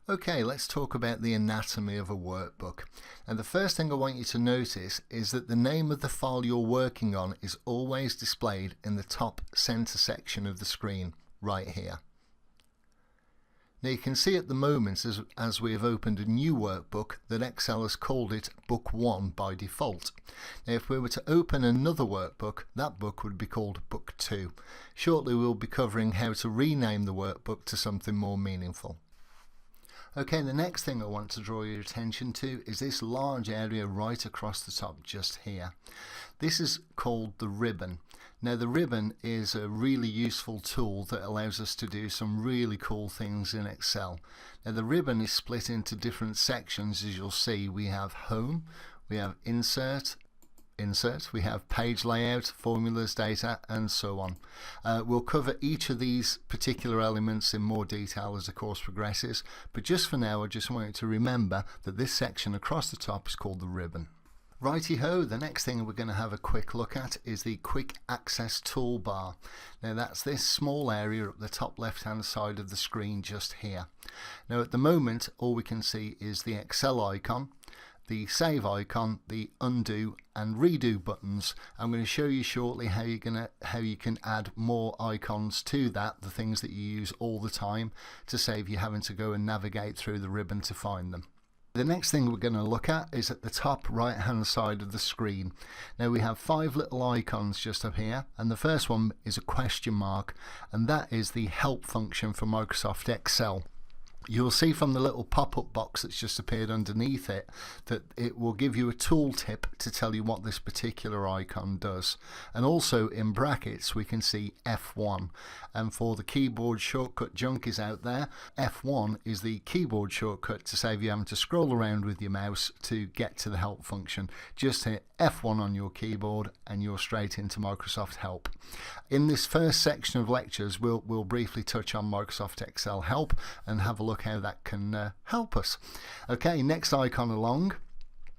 Okay, let's talk about the anatomy of a workbook. And the first thing I want you to notice is that the name of the file you're working on is always displayed in the top center section of the screen, right here. Now you can see at the moment as we have opened a new workbook that Excel has called it Book 1 by default. Now if we were to open another workbook, that book would be called Book 2. Shortly we'll be covering how to rename the workbook to something more meaningful. Okay, the next thing I want to draw your attention to is this large area right across the top just here. This is called the ribbon. Now the ribbon is a really useful tool that allows us to do some really cool things in Excel. Now the ribbon is split into different sections. As you'll see, we have Home, we have Insert, we have page layout, formulas, data, and so on. We'll cover each of these particular elements in more detail as the course progresses, but just for now I just want you to remember that this section across the top is called the ribbon. Righty-ho, the next thing we're going to have a quick look at is the Quick Access Toolbar. Now that's this small area up the top left hand side of the screen just here. Now at the moment all we can see is the Excel icon, the save icon, the undo and redo buttons. I'm going to show you shortly how you can add more icons to that, the things that you use all the time, to save you having to go and navigate through the ribbon to find them. The next thing we're going to look at is at the top right hand side of the screen. Now we have 5 little icons just up here, and the first one is a question mark, and that is the help function for Microsoft Excel. You'll see from the little pop-up box that's just appeared underneath it that it will give you a tooltip to tell you what this particular icon does. And also in brackets we can see F1, and for the keyboard shortcut junkies out there, F1 is the keyboard shortcut to save you having to scroll around with your mouse to get to the help function. Just hit F1 on your keyboard and you're straight into Microsoft Help. In this first section of lectures we'll briefly touch on Microsoft Excel Help and have a look how that can help us. Okay, next icon along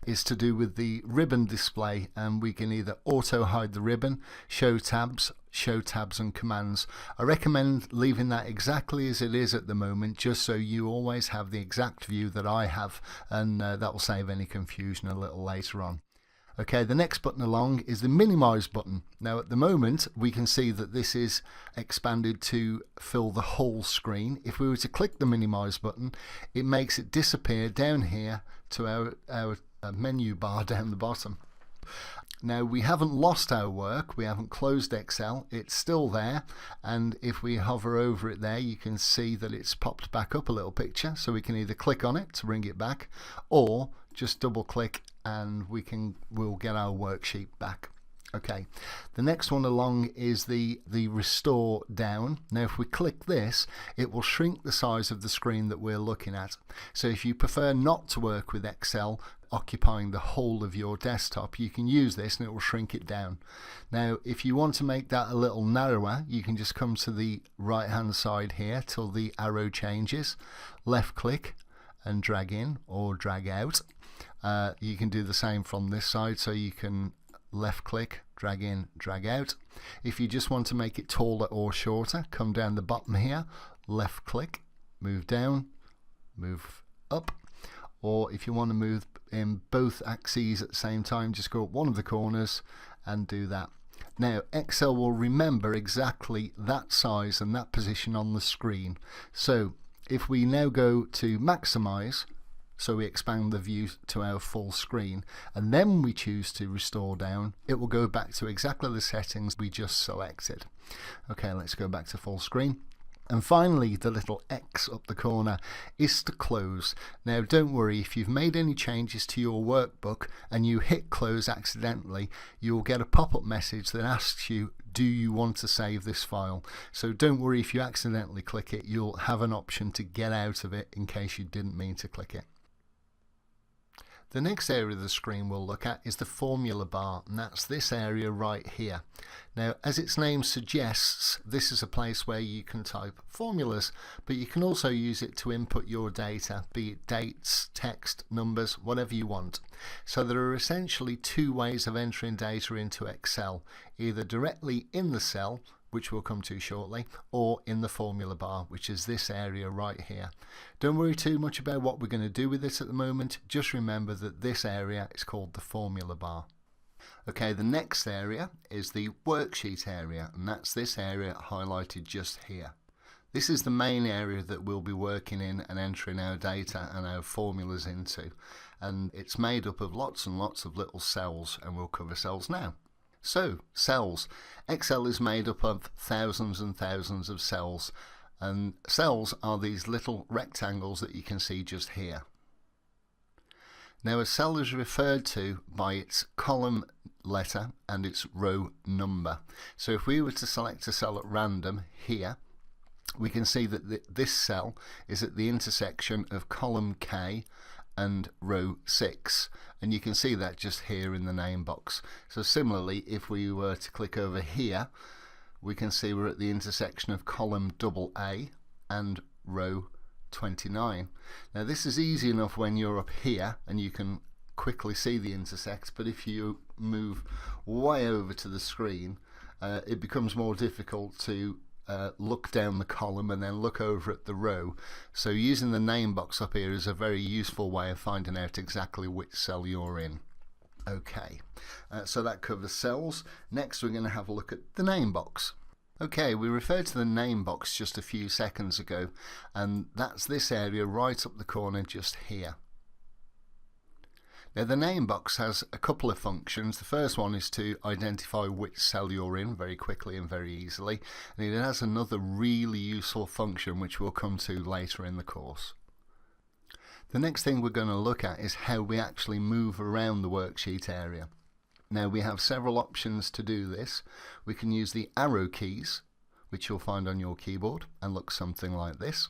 is to do with the ribbon display, and we can either auto hide the ribbon, show tabs and commands. I recommend leaving that exactly as it is at the moment, just so you always have the exact view that I have, and that will save any confusion a little later on. Okay, the next button along is the minimize button. Now at the moment we can see that this is expanded to fill the whole screen. If we were to click the minimize button, it makes it disappear down here to our menu bar down the bottom. Now we haven't lost our work, we haven't closed Excel, it's still there, and if we hover over it there you can see that it's popped back up a little picture, so we can either click on it to bring it back or just double click and we'll get our worksheet back. Okay, the next one along is the restore down. Now if we click this, it will shrink the size of the screen that we're looking at. So if you prefer not to work with Excel occupying the whole of your desktop, you can use this and it will shrink it down. Now if you want to make that a little narrower, you can just come to the right hand side here till the arrow changes, left click and drag in or drag out. You can do the same from this side, so you can left click, drag in, drag out. If you just want to make it taller or shorter, come down the bottom here, left click, move down, move up, or if you want to move in both axes at the same time, just go up one of the corners and do that. Now Excel will remember exactly that size and that position on the screen. So if we now go to maximize, so we expand the view to our full screen, and then we choose to restore down, it will go back to exactly the settings we just selected. Okay, let's go back to full screen. And finally, the little X up the corner is to close. Now don't worry, if you've made any changes to your workbook and you hit close accidentally, you'll get a pop-up message that asks you, do you want to save this file? So don't worry if you accidentally click it, you'll have an option to get out of it in case you didn't mean to click it. The next area of the screen we'll look at is the formula bar, and that's this area right here. Now, as its name suggests, this is a place where you can type formulas, but you can also use it to input your data, be it dates, text, numbers, whatever you want. So there are essentially 2 ways of entering data into Excel, either directly in the cell which we'll come to shortly, or in the formula bar, which is this area right here. Don't worry too much about what we're going to do with it at the moment, just remember that this area is called the formula bar. Okay, the next area is the worksheet area, and that's this area highlighted just here. This is the main area that we'll be working in and entering our data and our formulas into, and it's made up of lots and lots of little cells, and we'll cover cells now. So, cells. Excel is made up of thousands and thousands of cells, and cells are these little rectangles that you can see just here. Now, a cell is referred to by its column letter and its row number. So if we were to select a cell at random here, we can see that this cell is at the intersection of column K and row 6, and you can see that just here in the name box. So similarly, if we were to click over here, we can see we're at the intersection of column AA and row 29. Now this is easy enough when you're up here and you can quickly see the intersect, but if you move way over to the screen, it becomes more difficult to look down the column and then look over at the row. So using the name box up here is a very useful way of finding out exactly which cell you're in. Okay, so that covers cells. Next we're going to have a look at the name box. Okay, we referred to the name box just a few seconds ago, and that's this area right up the corner just here. Now the name box has a couple of functions. The first one is to identify which cell you're in very quickly and very easily, and it has another really useful function which we'll come to later in the course. The next thing we're going to look at is how we actually move around the worksheet area. Now we have several options to do this. We can use the arrow keys, which you'll find on your keyboard and look something like this.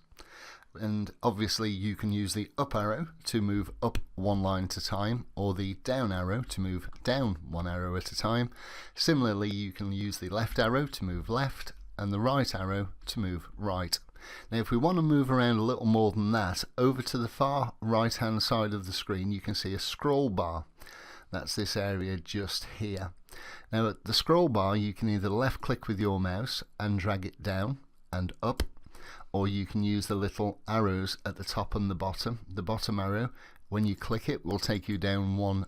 And obviously you can use the up arrow to move up one line at a time, or the down arrow to move down one arrow at a time. Similarly, you can use the left arrow to move left and the right arrow to move right. Now if we want to move around a little more than that, over to the far right hand side of the screen you can see a scroll bar. That's this area just here. Now at the scroll bar you can either left click with your mouse and drag it down and up, or you can use the little arrows at the top and the bottom. The bottom arrow, when you click it, will take you down one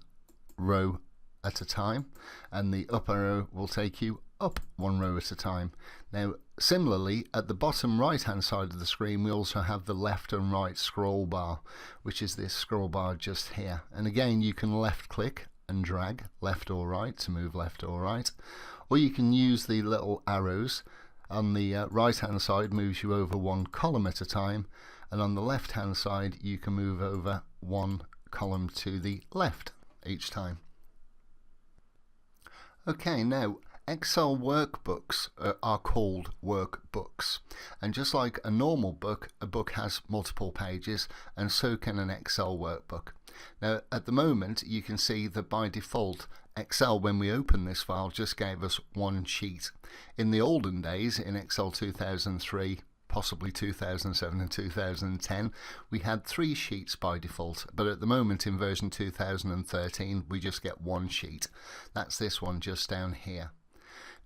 row at a time, and the up arrow will take you up one row at a time. Now similarly, at the bottom right hand side of the screen we also have the left and right scroll bar, which is this scroll bar just here, and again you can left click and drag left or right to move left or right, or you can use the little arrows. On the right hand side moves you over one column at a time, and on the left hand side you can move over one column to the left each time. Okay, now Excel workbooks are called workbooks, and just like a normal book, a book has multiple pages, and so can an Excel workbook. Now at the moment you can see that by default Excel, when we open this file, just gave us one sheet. In the olden days, in Excel 2003, possibly 2007 and 2010, we had 3 sheets by default, but at the moment in version 2013 we just get one sheet. That's this one just down here.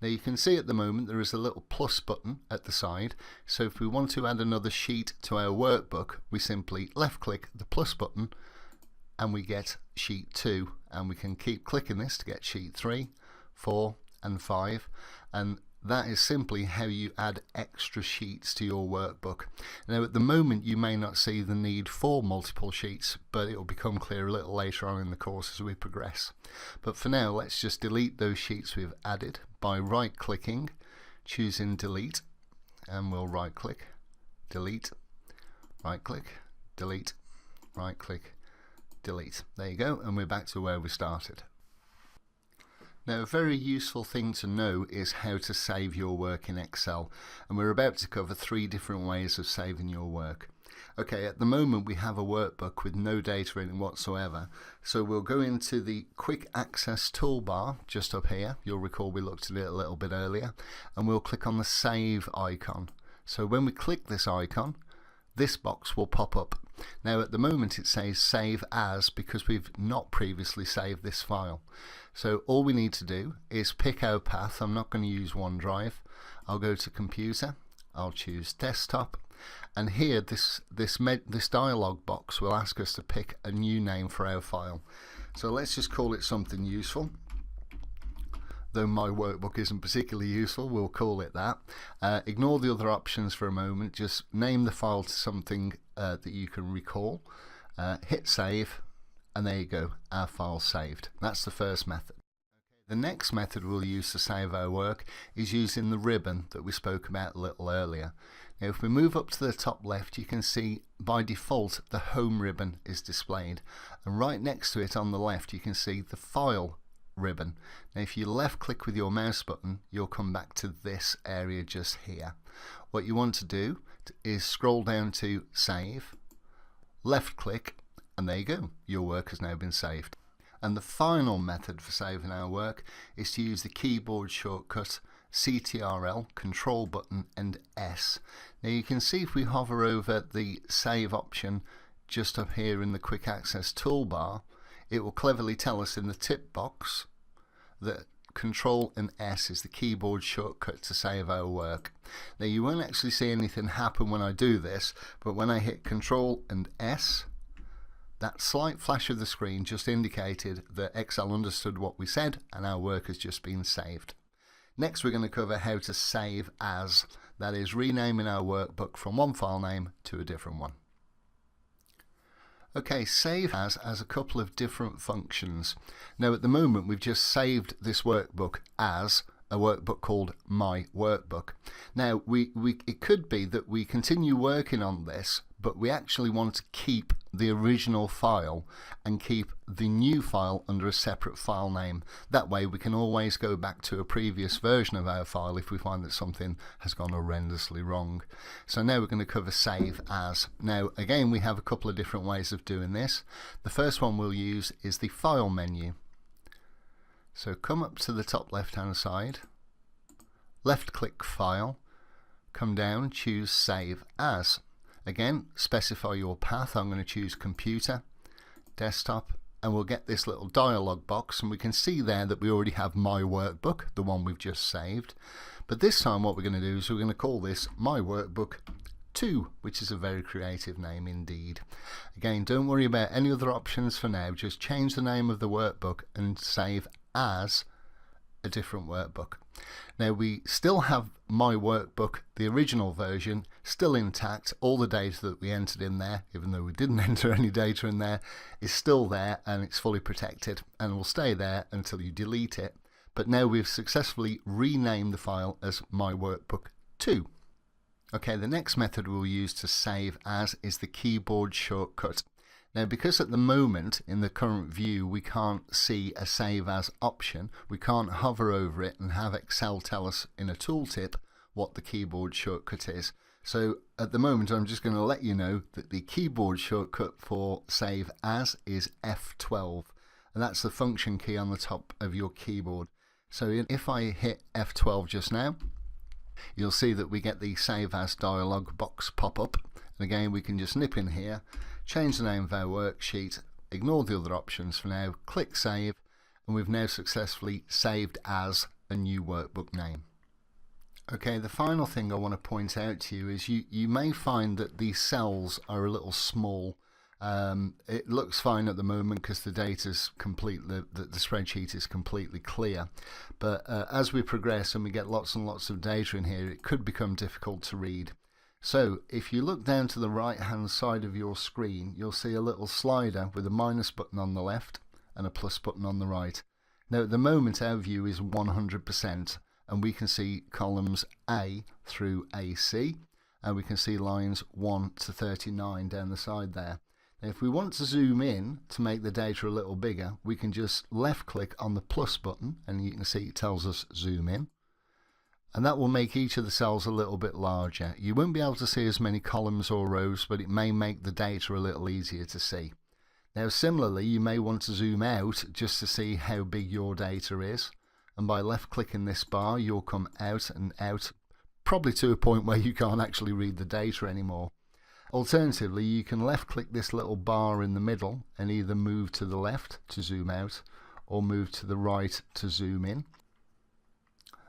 Now you can see at the moment there is a little plus button at the side, so if we want to add another sheet to our workbook we simply left click the plus button and we get sheet 2, and we can keep clicking this to get sheet 3, 4 and 5, and that is simply how you add extra sheets to your workbook. Now at the moment you may not see the need for multiple sheets, but it will become clear a little later on in the course as we progress. But for now let's just delete those sheets we've added by right clicking, choosing delete, and we'll right click, delete, right click, delete, right click, delete. There you go, and we're back to where we started. Now a very useful thing to know is how to save your work in Excel, and we're about to cover 3 different ways of saving your work. Okay, at the moment we have a workbook with no data in it whatsoever, so we'll go into the quick access toolbar just up here. You'll recall we looked at it a little bit earlier, and we'll click on the save icon. So when we click this icon, this box will pop up. Now at the moment it says save as because we've not previously saved this file. So all we need to do is pick our path. I'm not going to use OneDrive. I'll go to computer, I'll choose desktop, and here this dialog box will ask us to pick a new name for our file. So let's just call it something useful. Though my workbook isn't particularly useful, we'll call it that. Ignore the other options for a moment, just name the file to something that you can recall, hit save, and there you go, our file's saved. That's the first method. The next method we'll use to save our work is using the ribbon that we spoke about a little earlier. Now if we move up to the top left, you can see by default the home ribbon is displayed, and right next to it on the left you can see the file ribbon. Now if you left click with your mouse button, you'll come back to this area just here. What you want to do is scroll down to save, left click, and there you go, your work has now been saved. And the final method for saving our work is to use the keyboard shortcut CTRL, control button, and S. Now you can see if we hover over the save option just up here in the quick access toolbar, it will cleverly tell us in the tip box that Control and S is the keyboard shortcut to save our work. Now you won't actually see anything happen when I do this, but when I hit Control and S, that slight flash of the screen just indicated that Excel understood what we said and our work has just been saved. Next we're going to cover how to save as, that is renaming our workbook from one file name to a different one. Okay, save as has a couple of different functions. Now at the moment we've just saved this workbook as a workbook called My Workbook. Now it could be that we continue working on this, but we actually want to keep the original file and keep the new file under a separate file name. That way we can always go back to a previous version of our file if we find that something has gone horrendously wrong. So now we're going to cover save as. Now again we have a couple of different ways of doing this. The first one we'll use is the file menu. So come up to the top left hand side, left click file, come down, choose save as. Again, specify your path. I'm going to choose computer, desktop, and we'll get this little dialog box, and we can see there that we already have My Workbook, the one we've just saved. But this time what we're going to do is we're going to call this My Workbook 2, which is a very creative name indeed. Again, don't worry about any other options for now, just change the name of the workbook and save as a different workbook. Now we still have My Workbook, the original version, still intact. All the data that we entered in there, even though we didn't enter any data in there, is still there and it's fully protected and will stay there until you delete it. But now we've successfully renamed the file as My Workbook 2. Okay, the next method we'll use to save as is the keyboard shortcut. Now because at the moment in the current view we can't see a save as option, we can't hover over it and have Excel tell us in a tooltip what the keyboard shortcut is. So at the moment I'm just going to let you know that the keyboard shortcut for save as is F12, and that's the function key on the top of your keyboard. So if I hit F12 just now, you'll see that we get the save as dialog box pop up, and again we can just nip in here, change the name of our worksheet, ignore the other options for now, click save, and we've now successfully saved as a new workbook name. Okay, the final thing I want to point out to you is you may find that these cells are a little small. It looks fine at the moment because the data's the spreadsheet is completely clear, but as we progress and we get lots and lots of data in here, it could become difficult to read. So if you look down to the right hand side of your screen, you'll see a little slider with a minus button on the left and a plus button on the right. Now at the moment our view is 100%, and we can see columns A through AC, and we can see lines 1 to 39 down the side there. Now if we want to zoom in to make the data a little bigger, we can just left click on the plus button, and you can see it tells us zoom in. And that will make each of the cells a little bit larger. You won't be able to see as many columns or rows, but it may make the data a little easier to see. Now similarly, you may want to zoom out just to see how big your data is. And by left clicking this bar, you'll come out and out, probably to a point where you can't actually read the data anymore. Alternatively, you can left click this little bar in the middle and either move to the left to zoom out or move to the right to zoom in.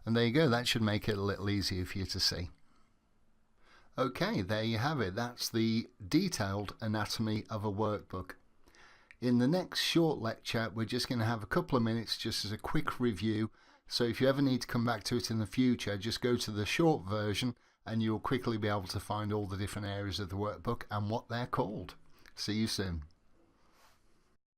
And there you go, that should make it a little easier for you to see. Okay, there you have it. That's the detailed anatomy of a workbook. In the next short lecture, we're just going to have a couple of minutes just as a quick review. So if you ever need to come back to it in the future, just go to the short version and you'll quickly be able to find all the different areas of the workbook and what they're called. See you soon.